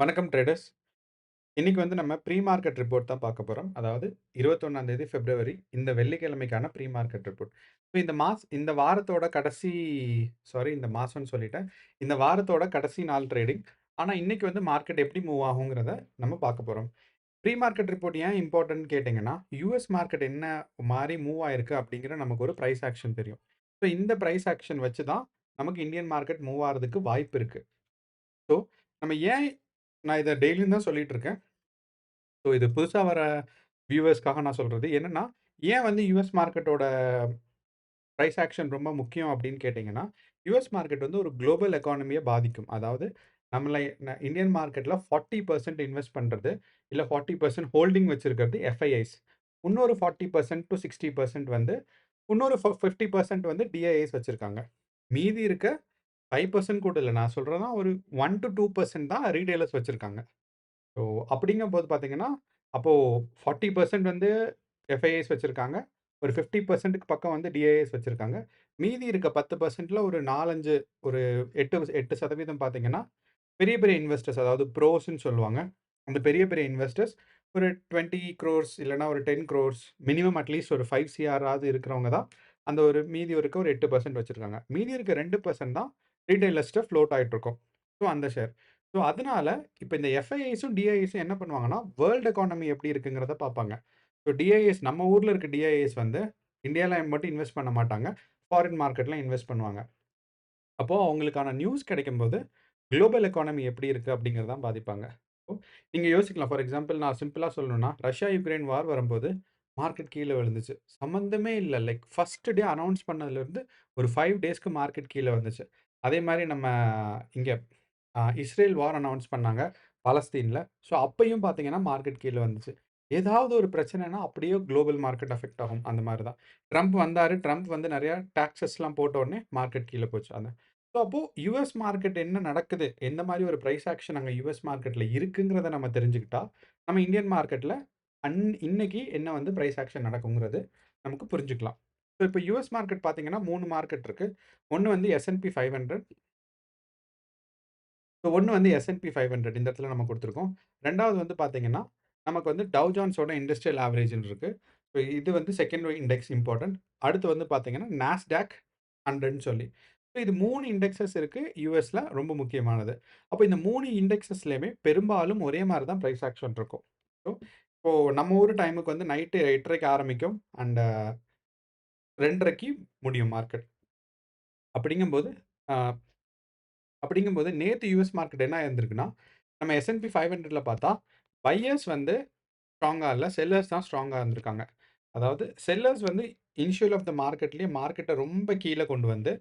வணக்கம் ட்ரேடர்ஸ். இன்னைக்கு வந்து நம்ம ப்ரீ மார்க்கெட் ரிப்போர்ட் தான் பார்க்க போறோம். அதாவது 21ஆம் தேதி பிப்ரவரி இந்த வெள்ளிக்கிழமைக்கான ப்ரீ மார்க்கெட் ரிப்போர்ட். ஸோ இந்த வாரத்தோட கடைசி இந்த மாசம்னு சொல்லிட்டேன். இந்த வாரத்தோட கடைசி நாள் ட்ரேடிங். ஆனா இன்னைக்கு வந்து மார்க்கெட் எப்படி மூவ் ஆகுங்கிறத நம்ம பார்க்க போறோம். ப்ரீ மார்க்கெட் ரிப்போர்ட் ஏன் இம்பார்ட்டன்ட்னு கேட்டீங்கன்னா, யுஎஸ் மார்க்கெட் என்ன மாரி மூவ் ஆயிருக்கு அப்படிங்கிற நமக்கு ஒரு பிரைஸ் ஆக்ஷன் தெரியும். ஸோ இந்த பிரைஸ் ஆக்ஷன் வச்சு தான் நமக்கு இந்தியன் மார்க்கெட் மூவ் ஆறதுக்கு வாய்ப்பு இருக்கு. ஸோ நம்ம ஏன் நான் இத டெய்லியும் தான் சொல்லிட்டு இருக்கேன். ஸோ இது புதுசா வர வியூவர்ஸ்க்காக நான் சொல்றது. என்னன்னா, ஏன் வந்து யுஎஸ் மார்க்கெட்டோட பிரைஸ் ஆக்ஷன் ரொம்ப முக்கியம் அப்படின்னு கேட்டீங்கன்னா, யுஎஸ் மார்க்கெட் வந்து ஒரு குளோபல் எக்கானமிய பாதிக்கும். அதாவது நம்மள இந்தியன் மார்க்கெட்ல 40% இன்வெஸ்ட் பண்றது, இல்ல 40% ஹோல்டிங் வச்சிருக்கிறது எஃப்ஐஐஸ். இன்னொரு 40% டூ 60% வந்து இன்னொரு 50% வந்து டிஐஐஸ் வச்சிருக்காங்க. மீதி இருக்க 5% கூட இல்ல. நான் சொல்றதுலாம் ஒரு 1 டூ 2% தான் ரீட்டெயிலர்ஸ் வச்சிருக்காங்க. ஸோ, அப்படிங்கும்போது பார்த்தீங்கன்னா, அப்போ 40% வந்து எஃப்ஐஐஸ் வச்சிருக்காங்க. ஒரு 50%க்கு பக்கம் வந்து டிஐஐஸ் வச்சிருக்காங்க. மீதி இருக்க 10%ல ஒரு 4, 5 ஒரு 8% பார்த்தீங்கன்னா, பெரிய பெரிய இன்வெஸ்டர்ஸ் அதாவது ப்ரோஸ்ன்னு சொல்லுவாங்க. அந்த பெரிய பெரிய இன்வெஸ்டர்ஸ் ஒரு 20 குரோர்ஸ் இல்லன்னா ஒரு 10 குரோர்ஸ் மினிமம் அட்லீஸ்ட் ஒரு 5 சிஆராவது இருக்கிறவங்க தான், அந்த ஒரு மீதி இருக்க ஒரு 8% வச்சிருக்காங்க. மீதி இருக்க 2% தான் ரீட்டெயிலர்ஸ்ட்ட ஃப்ளோட் ஆயிட்டு இருக்கும். ஸோ, அந்த ஷேர். ஸோ, அதனால இப்ப இந்த எஃப்ஐஐஸும், டிஐஐஸும் என்ன பண்ணுவாங்கன்னா, வேர்ல்ட் எக்கானமி எப்படி இருக்குங்கிறத பார்ப்பாங்க. ஸோ, டிஐஎஸ் நம்ம ஊர்ல இருக்க டிஐஎஸ் வந்து இந்தியால மட்டும் இன்வெஸ்ட் பண்ண மாட்டாங்க. ஃபாரின் மார்க்கெட்ல இன்வெஸ்ட் பண்ணுவாங்க. அப்போ அவங்களுக்கான நியூஸ் கிடைக்கும்போது, குளோபல் எக்கானமி எப்படி இருக்கு அப்படிங்கிறத தான் பாதிப்பாங்க. இப்போ நீங்க யோசிக்கலாம். ஃபார் எக்ஸாம்பிள் நான் சிம்பிளா சொல்லணும்னா, ரஷ்யா, யுக்ரைன் வார் வரும்போது மார்க்கெட் கீழ விழுந்துச்சு. சம்மந்தமே இல்ல. லைக் ஃபர்ஸ்ட் டே அனவுன்ஸ் பண்ணதுலருந்து ஒரு 5 டேஸ்க்கு மார்க்கெட் கீழ வந்துச்சு. அதே மாரி நம்ம இங்க இஸ்ரேல் வார் அனவுன்ஸ் பண்ணாங்க பாலஸ்தீன்ல. ஸோ அப்பயும் பார்த்தீங்கன்னா, மார்க்கெட் கீழ வந்துச்சு. ஏதாவது ஒரு பிரச்சனைனா அப்படியே குளோபல் மார்க்கெட் அஃபெக்ட் ஆகும். அந்த மாரி தான். ட்ரம்ப் வந்தாரு. ட்ரம்ப் வந்து நெறைய டாக்ஸஸ்லாம் போட்ட உடனே மார்க்கெட் கீழ போச்சு. ஸோ அப்போ யுஎஸ் மார்க்கெட் என்ன நடக்குது? எந்த மாரி ஒரு பிரைஸ் ஆக்ஷன் அங்க யுஎஸ் மார்க்கெட்ல இருக்குங்கிறத நம்ம தெரிஞ்சுக்கிட்டா, நம்ம இந்தியன் மார்க்கெட்ல இன்னைக்கு என்ன வந்து பிரைஸ் ஆக்ஷன் நடக்குங்கிறது நமக்கு புரிஞ்சுக்கலாம். ஸோ இப்ப யுஎஸ் மார்க்கெட் பார்த்தீங்கன்னா 3 மார்க்கெட் இருக்கு. ஒண்ணு வந்து S&P 500. ஸோ ஒண்ணு வந்து S&P 500 இந்த இடத்துல நம்ம குடுத்துருக்கோம். 2வது வந்து பார்த்தீங்கன்னா, நமக்கு வந்து டவ் ஜோன்ஸோட இண்டஸ்ட்ரியல் ஆவரேஜ்ன்னு இருக்கு. ஸோ இது வந்து செகண்டரி இண்டெக்ஸ் இம்பார்ட்டன்ட். அடுத்து வந்து பார்த்தீங்கன்னா, நாஸ்டாக் 100ன்னு சொல்லி. ஸோ இது 3 இண்டெக்ஸஸ் இருக்கு யுஎஸ்ல ரொம்ப முக்கியமானது. அப்போ இந்த 3 இண்டெக்ஸஸ்லயுமே பெரும்பாலும் ஒரே மாரி தான் பிரைஸ் ஆக்ஷன் இருக்கும். ஸோ இப்போ நம்ம ஊர் டைமுக்கு வந்து நைட்டு 8:30க்கு ஆரம்பிக்கும். அண்ட் 2:30க்கு முடியும் மார்க்கெட். அப்படிங்கும்போது அ அப்படிங்கும்போது நேத்து யுஎஸ் மார்க்கெட் என்ன இருந்திருக்குன்னா, நம்ம S&P 500ல பார்த்தா, பையர்ஸ் வந்து ஸ்ட்ராங்கா இல்ல. செல்லர்ஸ் தான் ஸ்ட்ராங்கா இருந்திருக்காங்க. அதாவது செல்லர்ஸ் வந்து இனிஷியல் ஆஃப் த மார்க்கெட்லயே மார்க்கெட்ட ரொம்ப கீழ கொண்டு வந்து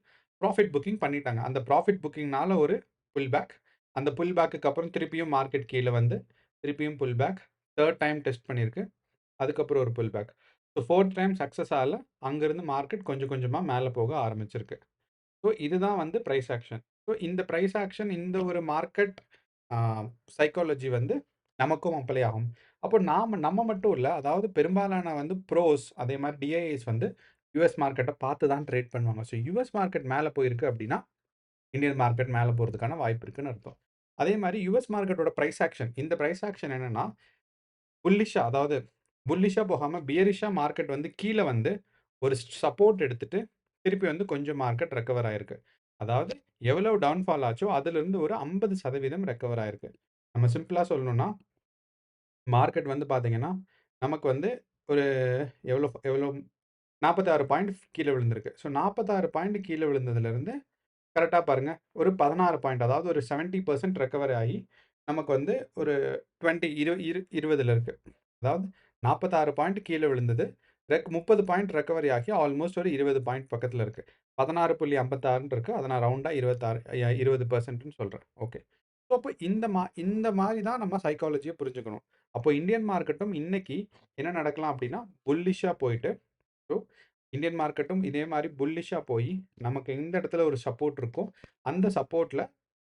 ப்ராஃபிட் புக்கிங் பண்ணிட்டாங்க. அந்த ப்ராஃபிட் புக்கிங்னால ஒரு புல் பேக். அந்த புல் பேக்குக்கு அப்புறம் திருப்பியும் மார்க்கெட் கீழ வந்து, திருப்பியும் புல் பேக். 3 டைம் டெஸ்ட் பண்ணியிருக்கு. அதுக்கப்புறம் ஒரு புல் பேக். ஸோ 4த் டைம் சக்சஸ் ஆகல. அங்கிருந்து மார்க்கெட் கொஞ்சம் கொஞ்சமா மேல போக ஆரம்பிச்சிருக்கு. ஸோ இதுதான் வந்து பிரைஸ் ஆக்ஷன். ஸோ இந்த பிரைஸ் ஆக்ஷன் இந்த ஒரு மார்க்கெட் ஆ சைக்காலஜி வந்து நமக்கும் அப்ளை ஆகும். அப்போ நம்ம மட்டும் இல்ல. அதாவது பெரும்பாலான வந்து ப்ரோஸ் அதே மாரி டிஐஐஸ் வந்து யுஎஸ் மார்க்கெட்ட பார்த்து தான் ட்ரேட் பண்ணுவாங்க. ஸோ யுஎஸ் மார்க்கெட் மேல போயிருக்கு அப்டின்னா, இந்தியன் மார்க்கெட் மேல போறதுக்கான வாய்ப்பு இருக்குன்னு அர்த்தம். அதே மாரி யுஎஸ் மார்க்கெட்டோட பிரைஸ் ஆக்ஷன் இந்த பிரைஸ் ஆக்ஷன் என்னன்னா, அதாவது புல்லிஷா போகாம பியரிஷா மார்க்கெட் வந்து கீழ வந்து ஒரு சப்போர்ட் எடுத்துட்டு, திருப்பி வந்து கொஞ்சம் மார்க்கெட் ரெக்கவர் ஆயிருக்கு. அதாவது எவ்வளவு டவுன்ஃபால் ஆச்சோ, அதிலிருந்து ஒரு 50% ரெக்கவர் ஆயிருக்கு. நம்ம சிம்பிளா சொல்லணும்னா, மார்க்கெட் வந்து பார்த்தீங்கன்னா, நமக்கு வந்து ஒரு எவ்வளோ எவ்வளோ 46 பாயிண்ட் கீழ விழுந்திருக்கு. ஸோ 46 பாயிண்ட் கீழ விழுந்ததிலிருந்து கரெக்ட்டா பாருங்க. ஒரு 16 பாயிண்ட் அதாவது ஒரு 70% ரெக்கவர் ஆயி, நமக்கு வந்து ஒரு 20 20ல இருக்கு. அதாவது 46 பாயிண்ட் கீழ விழுந்தது. 30 பாயிண்ட் ரெக்கவரி ஆகி ஆல்மோஸ்ட் ஒரு 20 பாயிண்ட் பக்கத்துல இருக்கு. 16.56ன்னு இருக்கு. அத நான் ரவுண்டா 26 20%ன்னு சொல்றேன். ஓகே. ஸோ அப்ப இந்த மாரி தான் நம்ம சைக்காலஜிய புரிஞ்சுக்கணும். அப்போ இந்தியன் மார்க்கெட்டும் இன்னைக்கு என்ன நடக்கலாம் அப்டின்னா, புல்லிஷா போயிட்டு ஸோ, இந்தியன் மார்க்கெட்டும் இதே மாரி புல்லிஷா போயி, நமக்கு எந்த இடத்துல ஒரு சப்போர்ட் இருக்கோ, அந்த சப்போர்ட்ல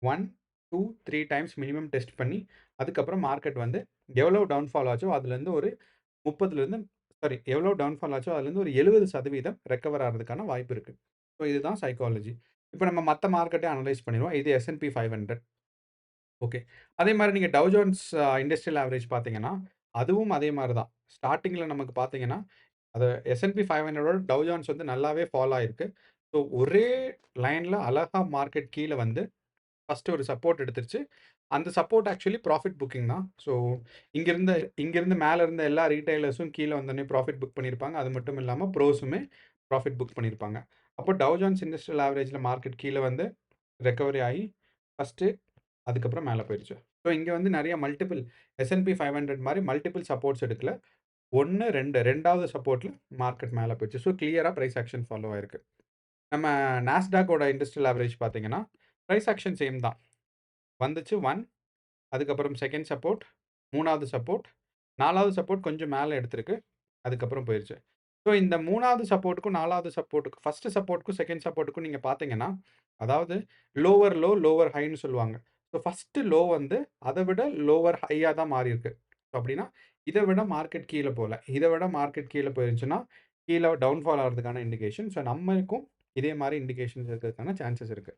1, 2, 3 டைம்ஸ் மினிமம் டெஸ்ட் பண்ணி, அதுக்கப்புறம் மார்க்கெட் வந்து எவ்வளவு டவுன்ஃபால் ஆச்சோ, அதுலேருந்து ஒரு 30லேருந்து எவ்வளோ டவுன்ஃபால் ஆச்சோ, அதுலேருந்து ஒரு 70% ரெக்கவர் ஆறதுக்கான வாய்ப்பு இருக்கு. ஸோ, இதுதான் சைக்காலஜி. இப்ப நம்ம மத்த மார்க்கெட்ட அனலைஸ் பண்ணிருவோம். இது S&P 500. ஓகே. அதே மாரி நீங்க டவ் ஜோன்ஸ் இண்டஸ்ட்ரியல் ஆவரேஜ் பார்த்தீங்கன்னா, அதுவும் அதே மாரி தான். ஸ்டார்ட்டிங்ல நமக்கு பார்த்தீங்கன்னா, அது S&P 500ஓட டவ் ஜோன்ஸ் வந்து நல்லாவே ஃபால் ஆயிருக்கு. ஸோ ஒரே லைன்ல அழகா மார்க்கெட் கீழ வந்து ஃபர்ஸ்ட்டு ஒரு சப்போர்ட் எடுத்துருச்சு. அந்த சப்போர்ட் ஆக்சுவலி ப்ராஃபிட் புக்கிங் தான். ஸோ இங்கிருந்த இங்கிருந்து மேல இருந்த எல்லா ரீட்டெய்லர்ஸும் கீழ வந்தோனே ப்ராஃபிட் புக் பண்ணியிருப்பாங்க. அது மட்டும் இல்லாம ப்ரோஸுமே ப்ராஃபிட் புக் பண்ணியிருப்பாங்க. அப்போ டவ் ஜோன்ஸ் இண்டஸ்ட்ரியல் ஆவரேஜ்ல மார்க்கெட் கீழ வந்து ரெக்கவரி ஆயி ஃபர்ஸ்ட்டு அதுக்கப்புறம் மேல போயிருச்சு. ஸோ இங்க வந்து நெறைய மல்டிபிள் S&P 500 மாரி மல்டிபிள் சப்போர்ட்ஸ் எடுக்கல. 1, 2வது சப்போர்ட்ல மார்க்கெட் மேல போயிருச்சு. ஸோ கிளியரா பிரைஸ் ஆக்ஷன் ஃபாலோ ஆயிருக்கு. நம்ம நாஸ்டாக்கோட இண்டஸ்ட்ரியல் ஆவரேஜ் பார்த்தீங்கன்னா, பிரைஸ் ஆக்ஷன் சேம் தான். வந்துச்சு 1 அதுக்கப்புறம் 2ண்ட் சப்போர்ட், 3வது சப்போர்ட், 4வது சப்போர்ட் கொஞ்சம் மேல எடுத்திருக்கு. அதுக்கப்புறம் போயிருச்சு. ஸோ இந்த 3வது சப்போர்ட்க்கும், 4வது சப்போர்ட்க்கும், 1 சப்போர்ட்க்கும், 2ண்ட் சப்போர்ட்க்கும் நீங்க பார்த்தீங்கன்னா, அதாவது லோவர் லோ, லோவர் ஹைன்னு சொல்லுவாங்க. ஸோ 1 லோ வந்து அத விட லோவர் ஹையா தான் மாறியிருக்கு. ஸோ அப்டின்னா, இத விட மார்க்கெட் கீழ போல. இத விட மார்க்கெட் கீழ போயிருச்சுன்னா, கீழ டவுன்ஃபால் ஆகுறதுக்கான இண்டிகேஷன். ஸோ நம்மளுக்கும் இதே மாரி இண்டிகேஷன்ஸ் இருக்கிறதுக்கான சான்சஸ் இருக்கு.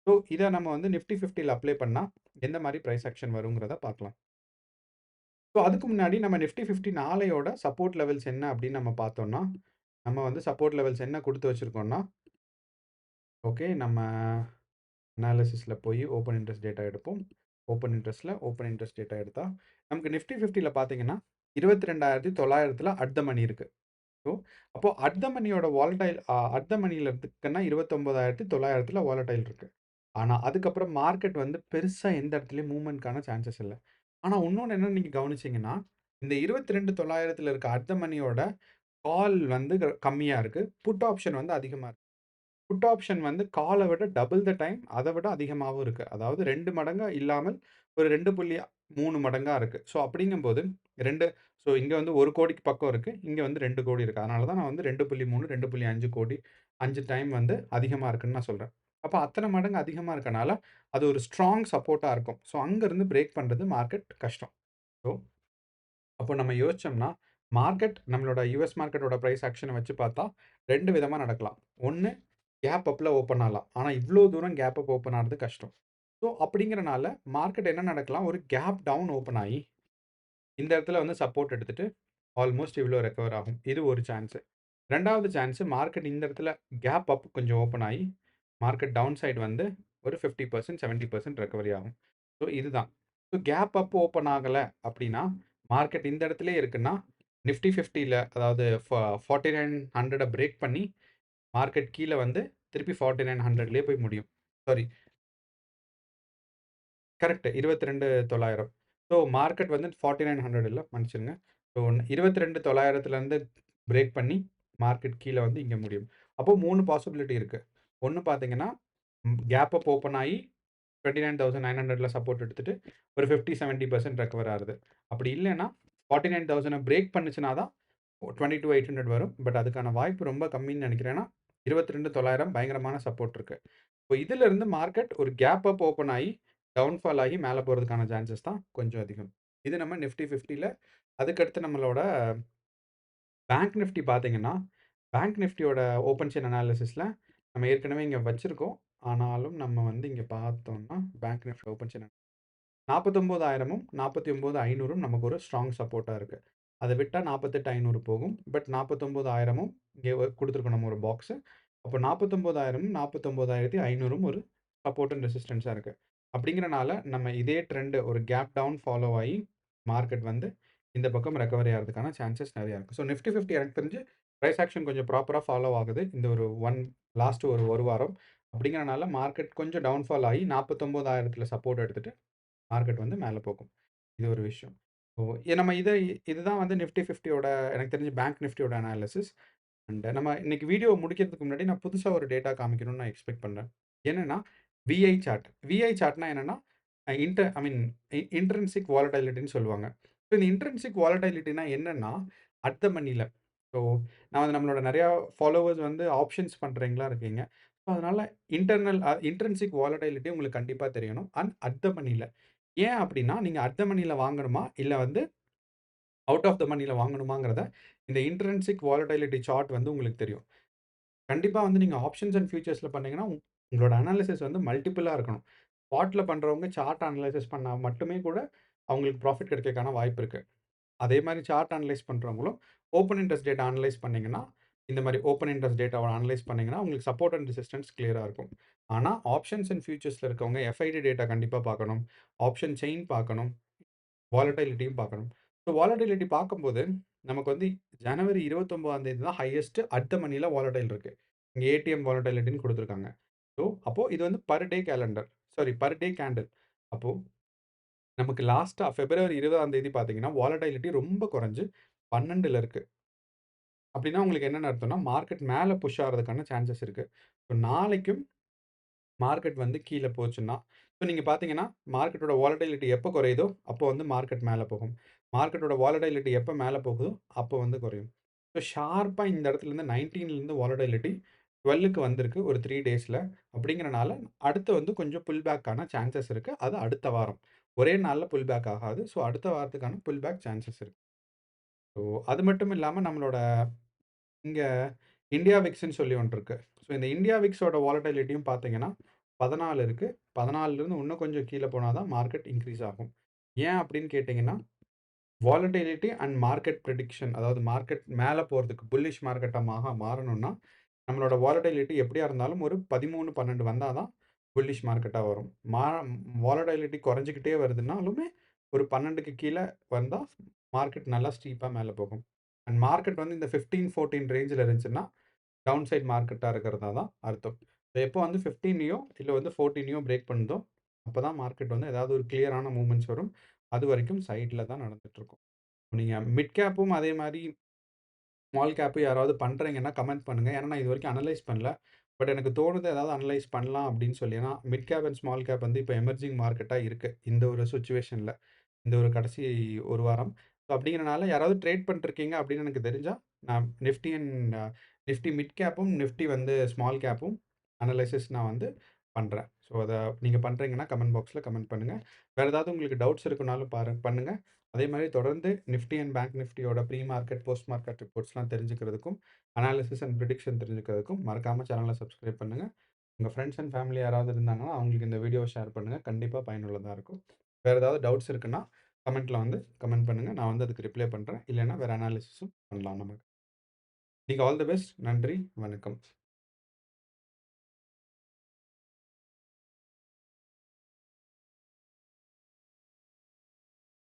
ஸோ இத நம்ம வந்து நிஃப்டி 50ல அப்ளை பண்ணா, எந்த மாரி பிரைஸ் ஆக்ஷன் வருங்கிறத பார்க்கலாம். ஸோ அதுக்கு முன்னாடி நம்ம நிஃப்டி 50 நாளையோட சப்போர்ட் லெவல்ஸ் என்ன அப்படின்னு நம்ம பார்த்தோம்னா, நம்ம வந்து சப்போர்ட் லெவல்ஸ் என்ன குடுத்து வச்சிருக்கோம்னா, ஓகே நம்ம அனாலிசிஸ்ல போய் ஓப்பன் இன்ட்ரெஸ்ட் டேட்டா எடுப்போம். ஓப்பன் இன்ட்ரெஸ்ட் டேட்டா எடுத்தா, நமக்கு நிஃப்டி 50ல பார்த்தீங்கன்னா, 22,900ல அட் த மணி இருக்கு. ஸோ, அப்போ அட் த மணியோட வாலடைல் அட் த மணில இருக்குன்னா 29,900ல வாலடைல் இருக்கு. ஆனா, அதுக்கப்புறம் மார்க்கெட் வந்து பெருசா எந்த இடத்துலயும் மூவ்மெண்ட்க்கான சான்சஸ் இல்ல. ஆனா, இன்னொன்னு என்னன்னு நீங்க கவனிச்சீங்கன்னா, இந்த 22,900ல இருக்க அட் த மணியோட கால் வந்து கம்மியா இருக்கு. புட் ஆப்ஷன் வந்து அதிகமா இருக்கு. புட் ஆப்ஷன் வந்து கால விட டபுள் த டைம் அத விட அதிகமாவும் இருக்கு. அதாவது 2 மடங்கா இல்லாமல் ஒரு 2.3 மடங்கா இருக்கு. ஸோ அப்படிங்கும்போது 2 ஸோ இங்க வந்து 1,00,00,000க்கு பக்கம் இருக்கு. இங்க வந்து 2,00,00,000 இருக்கு. அதனால தான் நான் வந்து 2.3, 2.5 5 டைம் வந்து அதிகமா இருக்குன்னு நான் சொல்றேன். அப்ப அத்தன மடங்கு அதிகமா இருக்கனால, அது ஒரு ஸ்ட்ராங் சப்போர்ட்டா இருக்கும். ஸோ அங்கருந்து பிரேக் பண்றது மார்க்கெட் கஷ்டம். ஸோ அப்போ நம்ம யோசிச்சோம்னா, மார்க்கெட் நம்மளோட யுஎஸ் மார்க்கெட்டோட பிரைஸ் ஆக்ஷன வச்சு பார்த்தா, 2 விதமா நடக்கலாம். 1 கேப் அப்ல ஓப்பன் ஆகலாம். ஆனா, இவ்ளோ தூரம் கேப் அப் ஓப்பன் ஆகுறது கஷ்டம். ஸோ, அப்படிங்கிறனால மார்க்கெட் என்ன நடக்கலாம், ஒரு கேப் டவுன் ஓப்பன் ஆயி, இந்த இடத்துல வந்து சப்போர்ட் எடுத்துட்டு, ஆல்மோஸ்ட் இவ்ளோ ரெக்கவர் ஆகும். இது ஒரு சான்ஸ். 2வது சான்ஸ் மார்க்கெட் இந்த இடத்துல கேப் அப் கொஞ்சம் ஓப்பன் ஆயி, மார்க்கெட் டவுன் சைடு வந்து ஒரு 50% 70% ரெக்கவரி ஆகும். ஸோ, இதுதான். ஸோ, கேப் அப் ஓப்பன் ஆகல அப்படின்னா, மார்க்கெட் இந்த இடத்திலேயே இருக்குன்னா, நிஃப்டி 50ல அதாவது 4900 பிரேக் பண்ணி, மார்க்கெட் கீழ வந்து திருப்பி 4900லயே போய் முடியும். Sorry correct 22,900. ஸோ மார்க்கெட் வந்து 4900 இல்ல மன்னிச்சிடுங்க. ஸோ 22,900லேருந்து பிரேக் பண்ணி மார்க்கெட் கீழ வந்து இங்க முடியும். அப்போ 3 பாசிபிலிட்டி இருக்கு. ஒண்ணு பார்த்தீங்கன்னா, கேப் அப் ஓப்பன் ஆயி 29,900ல சப்போர்ட் எடுத்துட்டு ஒரு 50, 70% ரெக்கவர் ஆகுது. அப்படி இல்லன்னா 49,000 பிரேக் பண்ணுச்சுனா தான் 22,800 வரும். பட் அதுக்கான வாய்ப்பு ரொம்ப கம்மின்னு நெனைக்கிறேன். ஏன்னா 22,900 பயங்கரமான சப்போர்ட் இருக்கு. இப்போ இதிலிருந்து மார்க்கெட் ஒரு கேப் அப் ஓப்பன் ஆயி, டவுன்ஃபால் ஆகி மேல போறதுக்கான சான்சஸ் தான் கொஞ்சம் அதிகம். இது நம்ம நிஃப்டி 50ல அதுக்கடுத்து நம்மளோட பேங்க் நிஃப்டி பார்த்தீங்கன்னா, பேங்க் நிஃப்டியோட ஓப்பன் செயின் அனாலிசிஸ்ல நம்ம ஏற்கனவே இங்க வச்சிருக்கோம். ஆனாலும் நம்ம வந்து இங்க பார்த்தோம்னா, பேங்க் நிஃப்டி ஓப்பன் செயின் 49,000ம் 49,500ம் நமக்கு ஒரு ஸ்ட்ராங் சப்போர்ட்டா இருக்கு. அத விட்டா 48,500 போகும். பட் 49,000ம் இங்க குடுத்துருக்கோம் நம்ம ஒரு பாக்ஸு. அப்போ 49,000ம் 49,500ம் ஒரு சப்போர்ட் அண்ட் ரெசிஸ்டன்ஸா இருக்கு. அப்படிங்கிறனால நம்ம இதே ட்ரெண்ட் ஒரு கேப் டவுன் ஃபாலோ ஆயி மார்க்கெட் வந்து இந்த பக்கம் ரெக்கவரி ஆகுறதுக்கான சான்சஸ் நெறையா இருக்கு. ஸோ நிஃப்டி 50 எனக்கு தெரிஞ்சு பிரைஸ் ஆக்ஷன் கொஞ்சம் ப்ராப்பரா ஃபாலோ ஆகுது. இந்த ஒரு லாஸ்ட் ஒரு வாரம். அப்படிங்கிறனால மார்க்கெட் கொஞ்சம் டவுன்ஃபால் ஆயி 49,000த்துல சப்போர்ட் எடுத்துட்டு மார்க்கெட் வந்து மேல போகும். இது ஒரு விஷயம். ஸோ நம்ம இதுதான் வந்து நிஃப்டி 50யோட எனக்கு தெரிஞ்சு பேங்க் நிஃப்டியோட அனாலிசிஸ். அண்ட் நம்ம இன்னைக்கு வீடியோ முடிக்கிறதுக்கு முன்னாடி நான் புதுசா ஒரு டேட்டா காமிக்கணும்னு நான் எக்ஸ்பெக்ட் பண்றேன். என்னன்னா, விஐ சார்ட். விஐ சார்ட்னா என்னன்னா, அ இன்டர் ஐ மீன் இன்ட்ரின்சிக் வாலடைலிட்டின்னு சொல்லுவாங்க. ஸோ இந்த இன்ட்ரின்சிக் வாலடைலிட்டினா என்னன்னா, அட் த மனில. ஸோ நான் வந்து நம்மளோட நெறையா ஃபாலோவர்ஸ் வந்து ஆப்ஷன்ஸ் பண்றவங்களா இருக்கீங்க. ஸோ அதனால இன்ட்ரின்சிக் வாலடைலிட்டி உங்களுக்கு கண்டிப்பா தெரியணும். அண்ட் அட் த மனில. ஏன் அப்டின்னா, நீங்க அட் த மனில வாங்கணுமா? இல்ல வந்து அவுட் ஆஃப் த மனில வாங்கணுமாங்கிறத, இந்த இன்ட்ரின்சிக் வாலடைலிட்டி சார்ட் வந்து உங்களுக்கு தெரியும். கண்டிப்பா வந்து நீங்க ஆப்ஷன்ஸ் அண்ட் ஃபியூச்சர்ஸ்ல பண்ணீங்கன்னா, உங்களோட அனாலிசிஸ் வந்து மல்டிபிளா இருக்கணும். ஸ்பாட்ல பண்றவங்க சார்ட் அனலைசிஸ் பண்ணா மட்டுமே கூட அவங்களுக்கு ப்ராஃபிட் கிடைக்கிறதுக்கான வாய்ப்பு இருக்கு. அதே மாரி சார்ட் அனலைஸ் பண்றவங்களும் ஓப்பன் இன்ட்ரெஸ்ட் டேட்டா அனலைஸ் பண்ணீங்கன்னா, இந்த மாரி ஓப்பன் இன்ட்ரெஸ்ட் டேட்டாவ அனலைஸ் பண்ணீங்கன்னா, உங்களுக்கு சப்போர்ட் அண்ட் ரெசிஸ்டன்ஸ் கிளியரா இருக்கும். ஆனா, ஆப்ஷன்ஸ் அண்ட் ஃபியூச்சர்ஸ்ல இருக்கவங்க எஃப்ஐடி டேட்டா கண்டிப்பா பார்க்கணும். ஆப்ஷன் செயின் பார்க்கணும். வாலட்டிலிட்டியும் பார்க்கணும். ஸோ வாலட்டிலிட்டி பார்க்கும்போது, நமக்கு வந்து ஜனவரி 29ஆம் தேதி தான் ஹையஸ்ட் அட் த மனில வாலடைல் இருக்கு. இங்க ஏடிஎம் வாலட்டிலிட்டின்னு குடுத்துருக்காங்க. ஸோ, அப்போ இது வந்து per day calendar. Sorry per day candle. அப்போ நமக்கு லாஸ்ட்டா பிப்ரவரி 20ஆம் தேதி பார்த்தீங்கன்னா, வாலட்டிலிட்டி ரொம்ப குறைஞ்சு 12ல இருக்கு. அப்டின்னா உங்களுக்கு என்னன்னு அர்த்தம்னா, மார்க்கெட் மேல புஷ் ஆகுறதுக்கான சான்சஸ் இருக்கு. ஸோ நாளைக்கும் மார்க்கெட் வந்து கீழ போச்சுன்னா, ஸோ நீங்க பார்த்தீங்கன்னா, மார்க்கெட்டோட வாலட்டிலிட்டி எப்ப குறையுதோ, அப்போ வந்து மார்க்கெட் மேல போகும். மார்க்கெட்டோட வாலட்டிலிட்டி எப்ப மேல போகுதோ, அப்போ வந்து குறையும். ஸோ ஷார்ப்பா இந்த இடத்துலருந்து 19லருந்து வாலட்டிலிட்டி 12க்கு வந்திருக்கு ஒரு 3 டேஸ்ல. அப்படிங்கிறனால, அடுத்து வந்து கொஞ்சம் புல் பேக் ஆன சான்சஸ் இருக்கு. அது அடுத்த வாரம். ஒரே நாள்ல புல் பேக் ஆகாது. ஸோ அடுத்த வாரத்துக்கான புல் பேக் சான்சஸ் இருக்கு. ஸோ அது மட்டும் இல்லாம நம்மளோட இங்க இந்தியா விக்ஸ்ன்னு சொல்லி ஒண்ணு இருக்கு. ஸோ இந்த இந்தியா விக்ஸோட வாலட்டிலிட்டியும் பார்த்தீங்கன்னா, 14 இருக்கு. 14லிருந்து இன்னும் கொஞ்சம் கீழ போனா தான் மார்க்கெட் இன்கிரீஸ் ஆகும். ஏன் அப்படின்னு கேட்டீங்கன்னா, வாலட்டிலிட்டி அண்ட் மார்க்கெட் பிரெடிக்ஷன் அதாவது மார்க்கெட் மேல போறதுக்கு புல்லிஷ் மார்க்கெட்டா மாறணும்னா, நம்மளோட வாலட்டிலிட்டி எப்படியா இருந்தாலும் ஒரு 13, 12 வந்தா தான் புல்லிஷ் மார்க்கெட்டா வரும். வாலட்டிலிட்டி குறைஞ்சுக்கிட்டே வருதுன்னாலுமே, ஒரு 12க்கு கீழ வந்தா மார்க்கெட் நல்லா ஸ்டீப்பா மேல போகும். அண்ட் மார்க்கெட் வந்து இந்த 15, 14 ரேஞ்சுல இருந்துச்சுன்னா, டவுன் சைட் மார்க்கெட்டா இருக்கிறதா தான் அர்த்தம். எப்போ வந்து 15யோ இல்ல வந்து 14யோ பிரேக் பண்ணுதோ, அப்பதான் மார்க்கெட் வந்து ஏதாவது ஒரு கிளியரான மூவ்மெண்ட்ஸ் வரும். அதுவரைக்கும் சைட்ல தான் நடந்துட்டு இருக்கும். நீங்க மிட் கேப்பும் அதே மாரி ஸ்மால் கேப் யாராவது பண்றீங்கன்னா கமெண்ட் பண்ணுங்க. ஏன்னா நான் இதுவரைக்கும் அனலைஸ் பண்ணல. பட் எனக்கு தோணுது ஏதாவது அனலைஸ் பண்ணலாம் அப்படின்னு சொல்லி. ஏன்னா mid cap and small cap வந்து இப்ப எமர்ஜிங் மார்க்கெட்டா இருக்கு. இந்த ஒரு சிச்சுவேஷன்ல. இந்த ஒரு கடைசி 1 வாரம். ஸோ அப்படிங்கிறனால யாராவது ட்ரேட் பண்ணிட்டுருக்கீங்க அப்படின்னு எனக்கு தெரிஞ்சா, நான் நிஃப்டி அண்ட் நிஃப்டி மிட் கேப்பும், நிஃப்டி வந்து ஸ்மால் கேப்பும் அனலைசிஸ் நான் வந்து பண்றேன். ஸோ அத நீங்க பண்றீங்கன்னா கமெண்ட் பாக்ஸ்ல கமெண்ட் பண்ணுங்க. வேற ஏதாவது உங்களுக்கு டவுட்ஸ் இருக்குனாலும் பண்ணுங்க. அதே மாரி தொடர்ந்து நிஃப்டி அண்ட் பேங்க் நிஃப்டியோட ப்ரீ மார்க்கெட், போஸ்ட் மார்க்கெட் ரிப்போர்ட்ஸ்லாம் தெரிஞ்சுக்கிறதுக்கும், அனாலிசிஸ் அண்ட் பிரெடிக்ஷன் தெரிஞ்சுக்கிறதுக்கும் மறக்காம சேனல சப்ஸ்கிரைப் பண்ணுங்க. உங்க ஃப்ரெண்ட்ஸ் அண்ட் ஃபேமிலி யாராவது இருந்தாங்கன்னா, அவங்களுக்கு இந்த வீடியோவ ஷேர் பண்ணுங்க. கண்டிப்பா பயனுள்ளதா இருக்கும். வேற ஏதாவது டவுட்ஸ் இருக்குன்னா, கமெண்ட்ல வந்து கமெண்ட் பண்ணுங்க. நான் வந்து அதுக்கு ரிப்ளை பண்றேன். இல்லன்னா வேற அனாலிசிஸும் பண்ணலாம் நம்ம. நீங்க ஆல் தி பெஸ்ட். நன்றி. வணக்கம்.